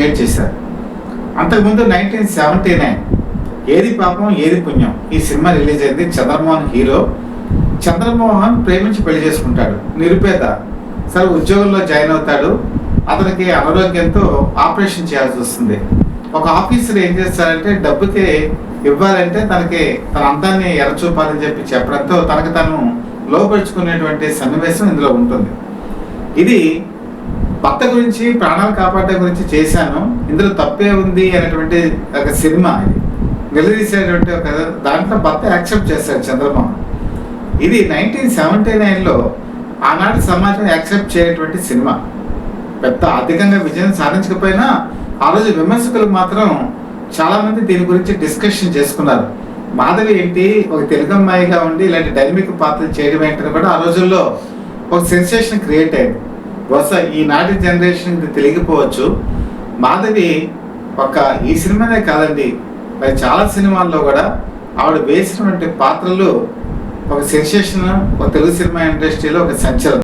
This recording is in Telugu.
క్రియేట్ చేశారు. అంతకుముందు 1979 ఏది పాపం ఏది పుణ్యం ఈ సినిమా రిలీజ్ అయింది. చంద్రమోహన్ హీరో. చంద్రమోహన్ ప్రేమించి పెళ్లి చేసుకుంటాడు. నిరుపేద. సరే ఉద్యోగంలో జాయిన్ అవుతాడు. అతనికి అనారోగ్యంతో ఆపరేషన్ చేయాల్సి వస్తుంది. ఒక ఆఫీసర్ ఏం చేస్తారంటే డబ్బుకి ఇవ్వాలంటే తనకి తన అందాన్ని ఎరచూపాలని చెప్పడంతో తనకు తను లోపరుచుకునేటువంటి సన్నివేశం ఇందులో ఉంటుంది. ఇది భర్త గురించి ప్రాణాలు కాపాడడం గురించి చేశాను, ఇందులో తప్పే ఉంది అనేటువంటి ఒక సినిమా. ఇది నిలదీసేటువంటి ఒక దాంట్లో భర్త యాక్సెప్ట్ చేశాడు చంద్రమోహన్. ఇది 1979లో ఆనాటి సమాజం యాక్సెప్ట్ చేయటువంటి సినిమా. పెద్ద ఆర్థికంగా విజయం సాధించకపోయినా ఆ రోజు విమర్శకులు మాత్రం చాలామంది దీని గురించి డిస్కషన్ చేసుకున్నారు. మాధవి ఏంటి ఒక తెలుగు అమ్మాయిగా ఉండి ఇలాంటి డైనమిక్ పాత్రలు చేయడం ఏంటని కూడా ఆ రోజుల్లో ఒక సెన్సేషన్ క్రియేట్ అయింది. బహుశా ఈనాటి జనరేషన్ ఇది తెలియకపోవచ్చు. మాధవి ఒక ఈ సినిమానే కాదండి, మరి చాలా సినిమాల్లో కూడా ఆవిడ వేసినటువంటి పాత్రలు ఒక సెన్సేషన్, ఒక తెలుగు సినిమా ఇండస్ట్రీలో ఒక సంచలనం.